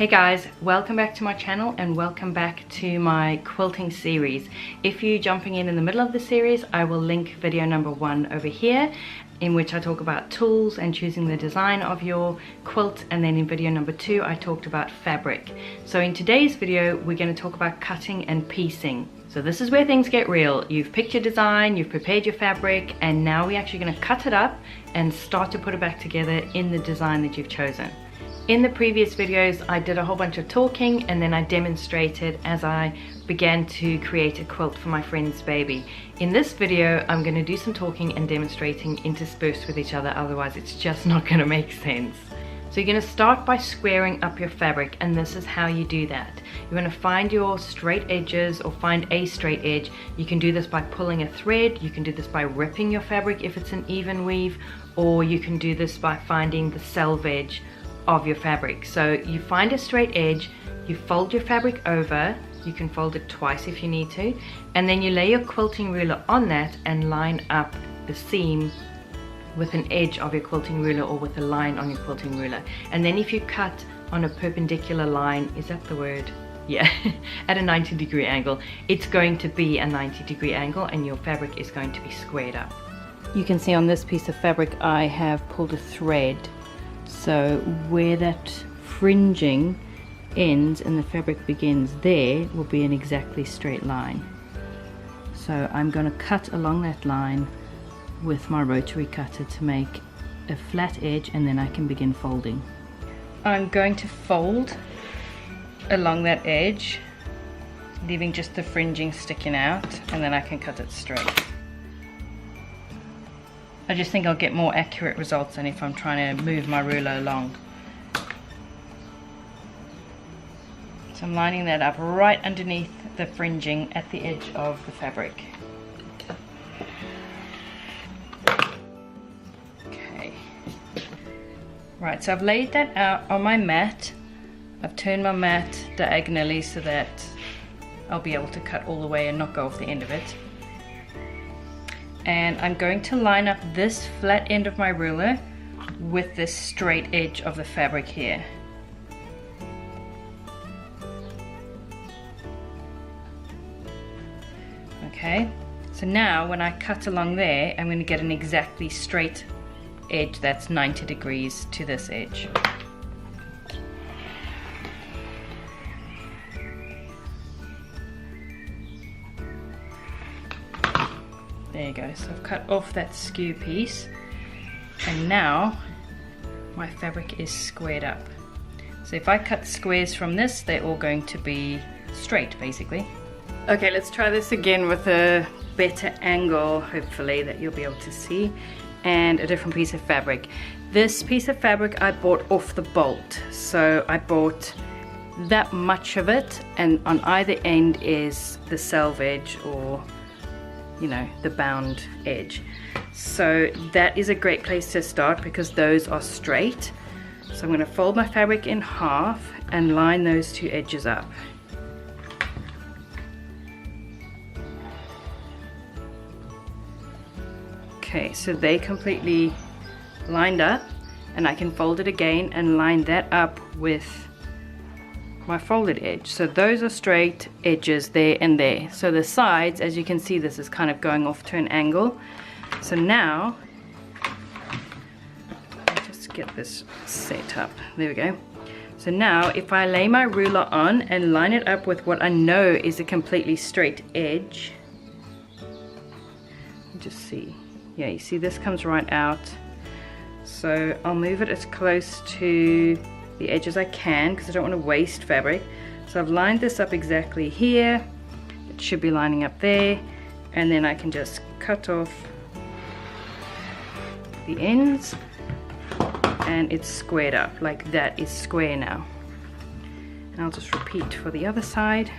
Hey guys, welcome back to my channel and welcome back to my quilting series. If you're jumping in the middle of the series, I will link video number 1 over here, in which I talk about tools and choosing the design of your quilt, and then in video number 2 I talked about fabric. So in today's video we're going to talk about cutting and piecing. So this is where things get real. You've picked your design, you've prepared your fabric, and now we're actually going to cut it up and start to put it back together in the design that you've chosen. In the previous videos I did a whole bunch of talking and then I demonstrated as I began to create a quilt for my friend's baby. In this video I'm going to do some talking and demonstrating interspersed with each other, otherwise it's just not going to make sense. So you're going to start by squaring up your fabric, and this is how you do that. You're going to find your straight edges or find a straight edge. You can do this by pulling a thread, you can do this by ripping your fabric if it's an even weave, or you can do this by finding the selvage of your fabric. So you find a straight edge, you fold your fabric over, you can fold it twice if you need to, and then you lay your quilting ruler on that and line up the seam with an edge of your quilting ruler or with a line on your quilting ruler. And then if you cut on a perpendicular line, is that the word? Yeah, at a 90-degree angle, it's going to be a 90-degree angle and your fabric is going to be squared up. You can see on this piece of fabric I have pulled a thread. So where that fringing ends and the fabric begins, there will be an exactly straight line. So I'm going to cut along that line with my rotary cutter to make a flat edge, and then I can begin folding. I'm going to fold along that edge, leaving just the fringing sticking out, and then I can cut it straight. I just think I'll get more accurate results than if I'm trying to move my ruler along. So I'm lining that up right underneath the fringing at the edge of the fabric. Okay. Right, so I've laid that out on my mat. I've turned my mat diagonally so that I'll be able to cut all the way and not go off the end of it. And I'm going to line up this flat end of my ruler with this straight edge of the fabric here. Okay, so now when I cut along there, I'm going to get an exactly straight edge that's 90 degrees to this edge. There you go, so I've cut off that skew piece, and now my fabric is squared up. So if I cut squares from this, they're all going to be straight basically. Okay, let's try this again with a better angle, hopefully, that you'll be able to see, and a different piece of fabric. This piece of fabric I bought off the bolt, so I bought that much of it, and on either end is the selvage, or you know, the bound edge. So that is a great place to start because those are straight. So I'm going to fold my fabric in half and line those two edges up. Okay, so they completely lined up, and I can fold it again and line that up with my folded edge. So those are straight edges there and there. So the sides, as you can see, this is kind of going off to an angle. So now, let me just get this set up. There we go. So now if I lay my ruler on and line it up with what I know is a completely straight edge, just see. Yeah, you see this comes right out. So I'll move it as close to the edge as I can because I don't want to waste fabric. So I've lined this up exactly here. It should be lining up there, and then I can just cut off the ends and it's squared up. Like that is square now. And I'll just repeat for the other side.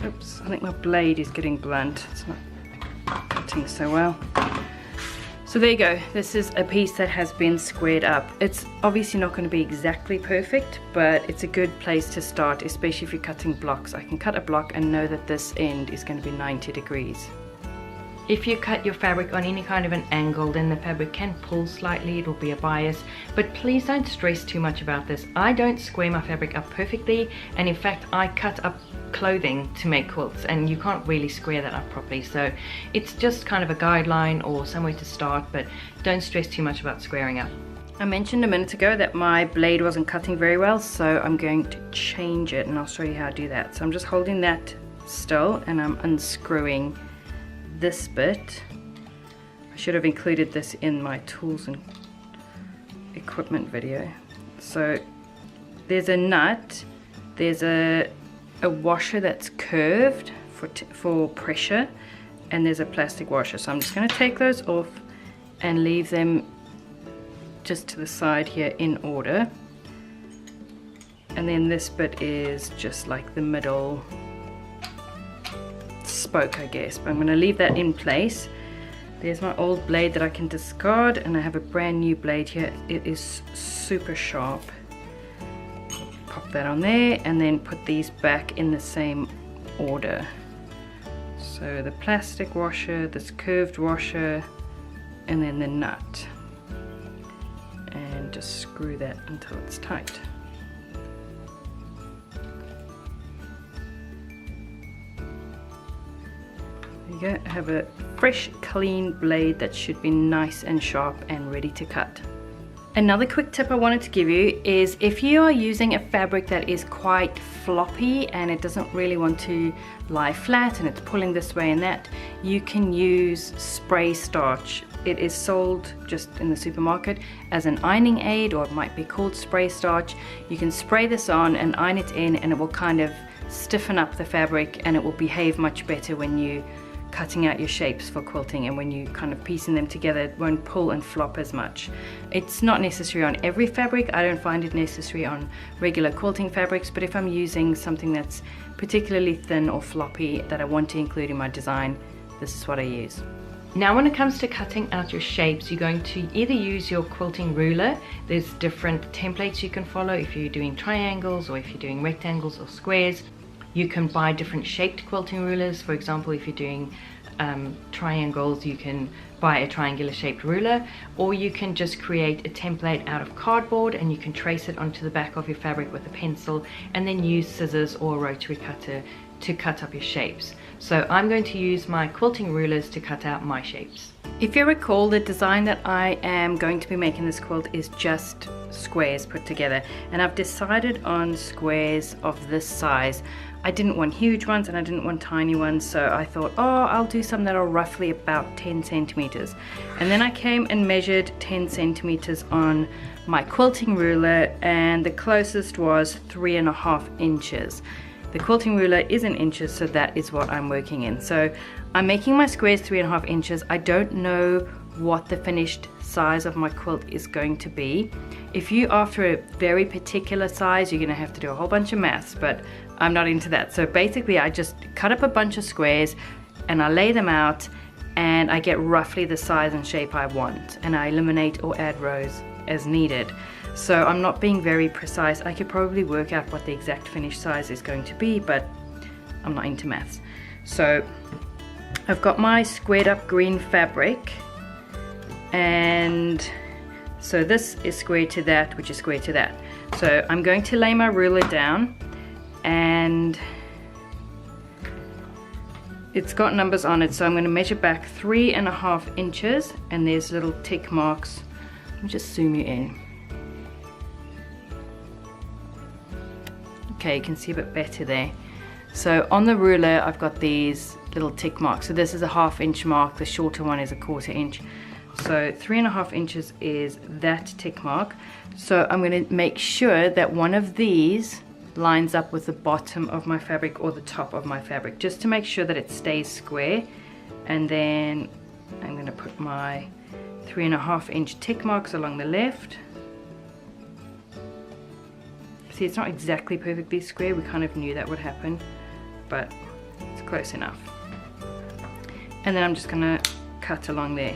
Oops, I think my blade is getting blunt. It's not cutting so well. So there you go, this is a piece that has been squared up. It's obviously not going to be exactly perfect, but it's a good place to start, especially if you're cutting blocks. I can cut a block and know that this end is going to be 90 degrees. If you cut your fabric on any kind of an angle, then the fabric can pull slightly, it'll be a bias, but please don't stress too much about this. I don't square my fabric up perfectly, and in fact I cut up clothing to make quilts, and you can't really square that up properly, so it's just kind of a guideline or somewhere to start, but don't stress too much about squaring up. I mentioned a minute ago that my blade wasn't cutting very well, so I'm going to change it and I'll show you how to do that. So I'm just holding that still and I'm unscrewing this bit. I should have included this in my tools and equipment video. So there's a nut, there's a washer that's curved for pressure, and there's a plastic washer. So I'm just going to take those off and leave them just to the side here in order. And then this bit is just like the middle spoke, I guess, but I'm going to leave that in place. There's my old blade that I can discard, and I have a brand new blade here. It is super sharp. Pop that on there and then put these back in the same order. So the plastic washer, this curved washer, and then the nut, and just screw that until it's tight. There you go. I have a fresh clean blade that should be nice and sharp and ready to cut. Another quick tip I wanted to give you is if you are using a fabric that is quite floppy and it doesn't really want to lie flat and it's pulling this way and that, you can use spray starch. It is sold just in the supermarket as an ironing aid, or it might be called spray starch. You can spray this on and iron it in, and it will kind of stiffen up the fabric and it will behave much better when you cutting out your shapes for quilting, and when you kind of piecing them together it won't pull and flop as much. It's not necessary on every fabric. I don't find it necessary on regular quilting fabrics, but if I'm using something that's particularly thin or floppy that I want to include in my design, this is what I use. Now when it comes to cutting out your shapes, you're going to either use your quilting ruler. There's different templates you can follow if you're doing triangles or if you're doing rectangles or squares. You can buy different shaped quilting rulers. For example, if you're doing triangles, you can buy a triangular shaped ruler, or you can just create a template out of cardboard and you can trace it onto the back of your fabric with a pencil, and then use scissors or a rotary cutter to cut up your shapes. So I'm going to use my quilting rulers to cut out my shapes. If you recall, the design that I am going to be making this quilt is just squares put together, and I've decided on squares of this size. I didn't want huge ones and I didn't want tiny ones, so I thought, oh, I'll do some that are roughly about 10 centimeters. And then I came and measured 10 centimeters on my quilting ruler, and the closest was 3.5 inches. The quilting ruler is in inches, so that is what I'm working in. So I'm making my squares 3.5 inches. I don't know what the finished size of my quilt is going to be. If you after a very particular size, you're going to have to do a whole bunch of maths, but I'm not into that. So basically I just cut up a bunch of squares and I lay them out, and I get roughly the size and shape I want, and I eliminate or add rows as needed. So I'm not being very precise. I could probably work out what the exact finished size is going to be, but I'm not into maths. So I've got my squared up green fabric, and so this is square to that, which is square to that. So I'm going to lay my ruler down, and it's got numbers on it, so I'm going to measure back 3.5 inches, and there's little tick marks. Let me just zoom you in. Okay, you can see a bit better there. So on the ruler I've got these little tick marks. So this is a 1/2 inch mark, the shorter one is a 1/4 inch. So 3.5 inches is that tick mark. So I'm going to make sure that one of these lines up with the bottom of my fabric or the top of my fabric, just to make sure that it stays square. And then I'm going to put my 3.5 inch tick marks along the left. See, it's not exactly perfectly square, we kind of knew that would happen, but it's close enough. And then I'm just going to cut along there.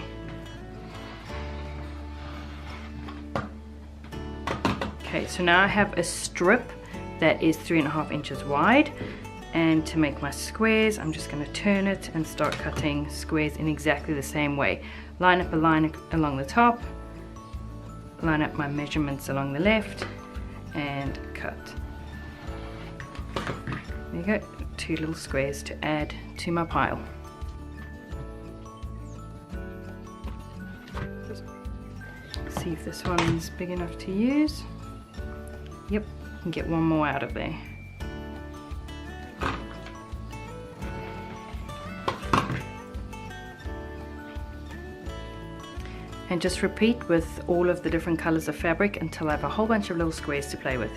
Okay, so now I have a strip that is 3.5 inches wide, and to make my squares I'm just going to turn it and start cutting squares in exactly the same way. Line up a line along the top, line up my measurements along the left, and cut. There you go, 2 little squares to add to my pile. See if this one's big enough to use. Yep, can get one more out of there. And just repeat with all of the different colors of fabric until I have a whole bunch of little squares to play with.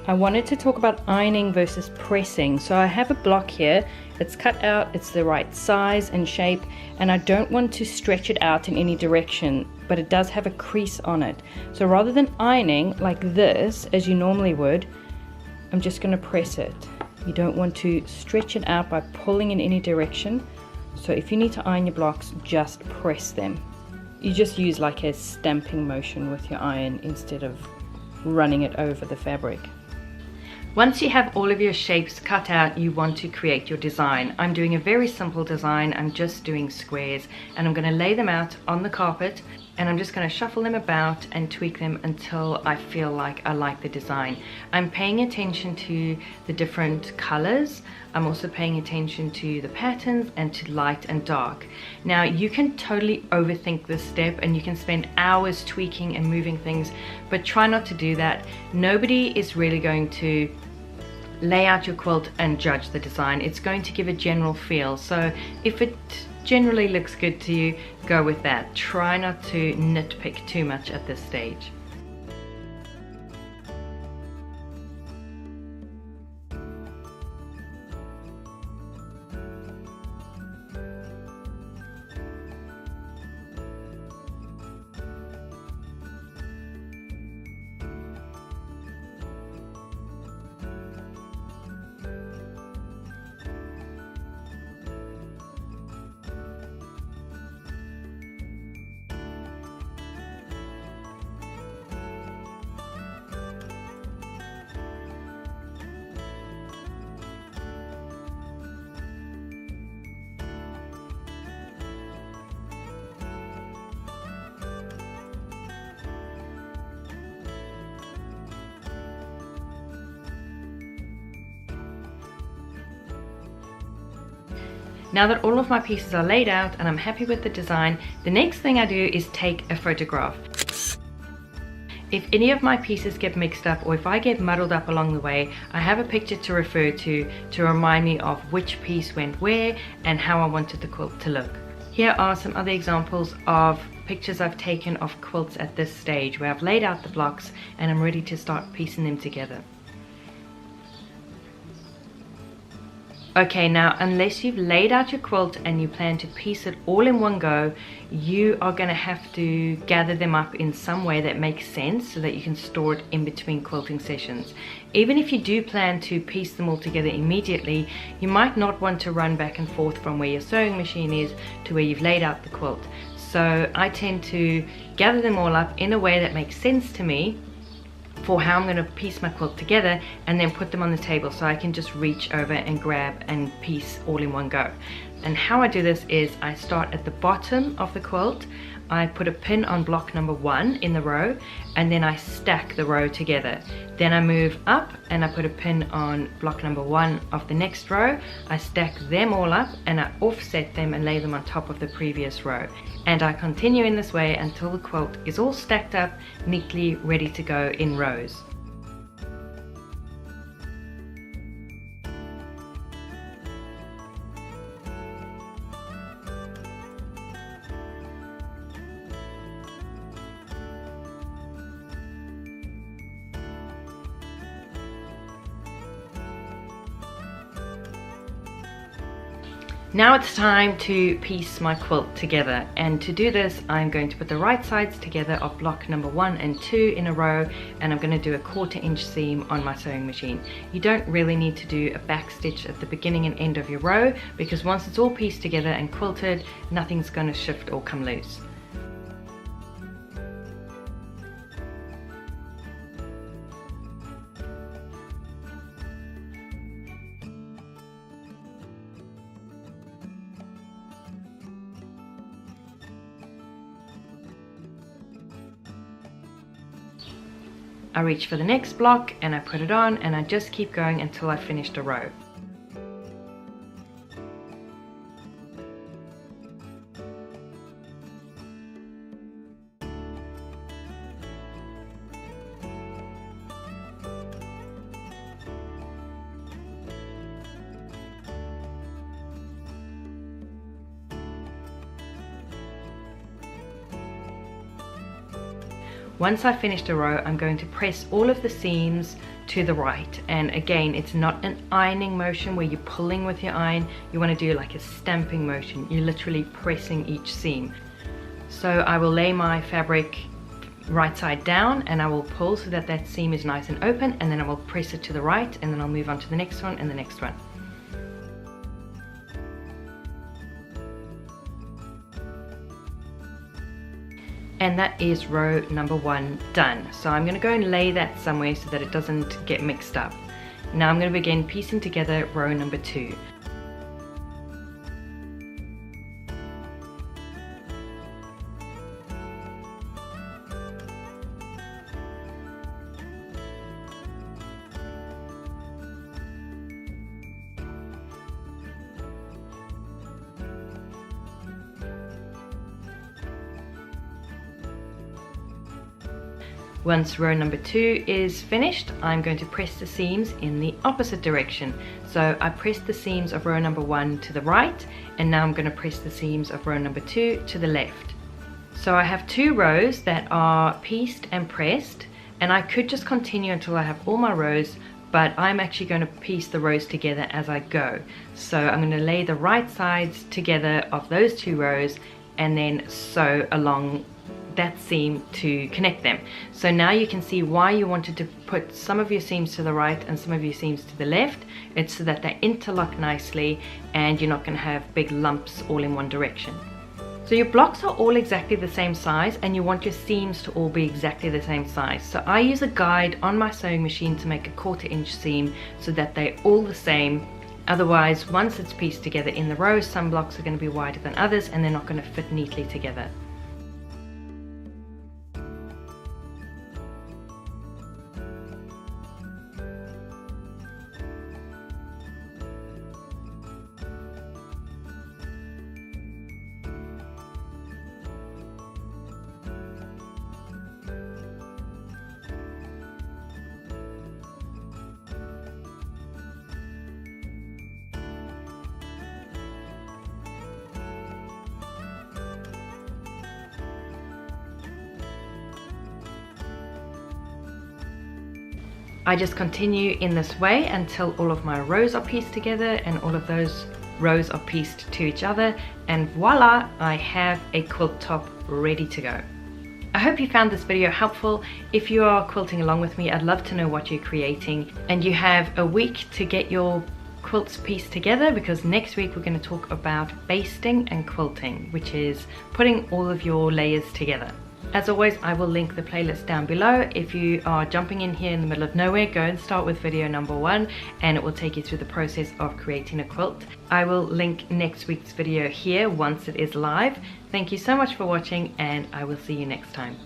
I wanted to talk about ironing versus pressing. So I have a block here, it's cut out, it's the right size and shape, and I don't want to stretch it out in any direction, but it does have a crease on it. So rather than ironing like this, as you normally would, I'm just going to press it. You don't want to stretch it out by pulling in any direction. So if you need to iron your blocks, just press them. You just use like a stamping motion with your iron instead of running it over the fabric. Once you have all of your shapes cut out, you want to create your design. I'm doing a very simple design. I'm just doing squares, and I'm going to lay them out on the carpet, and I'm just going to shuffle them about and tweak them until I feel like I like the design. I'm paying attention to the different colors. I'm also paying attention to the patterns and to light and dark. Now you can totally overthink this step and you can spend hours tweaking and moving things, but try not to do that. Nobody is really going to lay out your quilt and judge the design. It's going to give a general feel. So if it generally looks good to you, go with that. Try not to nitpick too much at this stage. Now that all of my pieces are laid out and I'm happy with the design, the next thing I do is take a photograph. If any of my pieces get mixed up or if I get muddled up along the way, I have a picture to refer to remind me of which piece went where and how I wanted the quilt to look. Here are some other examples of pictures I've taken of quilts at this stage where I've laid out the blocks and I'm ready to start piecing them together. Okay, now unless you've laid out your quilt and you plan to piece it all in one go, you are going to have to gather them up in some way that makes sense so that you can store it in between quilting sessions. Even if you do plan to piece them all together immediately, you might not want to run back and forth from where your sewing machine is to where you've laid out the quilt. So I tend to gather them all up in a way that makes sense to me for how I'm going to piece my quilt together, and then put them on the table so I can just reach over and grab and piece all in one go. And how I do this is I start at the bottom of the quilt, I put a pin on block number 1 in the row, and then I stack the row together. Then I move up and I put a pin on block number 1 of the next row, I stack them all up and I offset them and lay them on top of the previous row. And I continue in this way until the quilt is all stacked up, neatly ready to go in rows. Now it's time to piece my quilt together, and to do this I'm going to put the right sides together of block number 1 and 2 in a row, and I'm going to do a 1/4 inch seam on my sewing machine. You don't really need to do a back stitch at the beginning and end of your row, because once it's all pieced together and quilted, nothing's going to shift or come loose. I reach for the next block and I put it on, and I just keep going until I finished a row. Once I've finished a row, I'm going to press all of the seams to the right. And again, it's not an ironing motion where you're pulling with your iron. You want to do like a stamping motion. You're literally pressing each seam. So I will lay my fabric right side down and I will pull so that that seam is nice and open, and then I will press it to the right, and then I'll move on to the next one and the next one. And that is row number 1 done. So I'm going to go and lay that somewhere so that it doesn't get mixed up. Now I'm going to begin piecing together row number 2. Once row number 2 is finished, I'm going to press the seams in the opposite direction. So I pressed the seams of row number 1 to the right, and now I'm going to press the seams of row number 2 to the left. So I have 2 rows that are pieced and pressed, and I could just continue until I have all my rows, but I'm actually going to piece the rows together as I go. So I'm going to lay the right sides together of those 2 rows and then sew along that seam to connect them. So now you can see why you wanted to put some of your seams to the right and some of your seams to the left. It's so that they interlock nicely and you're not going to have big lumps all in one direction. So your blocks are all exactly the same size, and you want your seams to all be exactly the same size. So I use a guide on my sewing machine to make a 1/4 inch seam so that they're all the same. Otherwise, once it's pieced together in the rows, some blocks are going to be wider than others and they're not going to fit neatly together. I just continue in this way until all of my rows are pieced together and all of those rows are pieced to each other, and voila, I have a quilt top ready to go. I hope you found this video helpful. If you are quilting along with me, I'd love to know what you're creating, and you have a week to get your quilts pieced together, because next week we're going to talk about basting and quilting, which is putting all of your layers together. As always, I will link the playlist down below. If you are jumping in here in the middle of nowhere, go and start with video number 1 and it will take you through the process of creating a quilt. I will link next week's video here once it is live. Thank you so much for watching, and I will see you next time.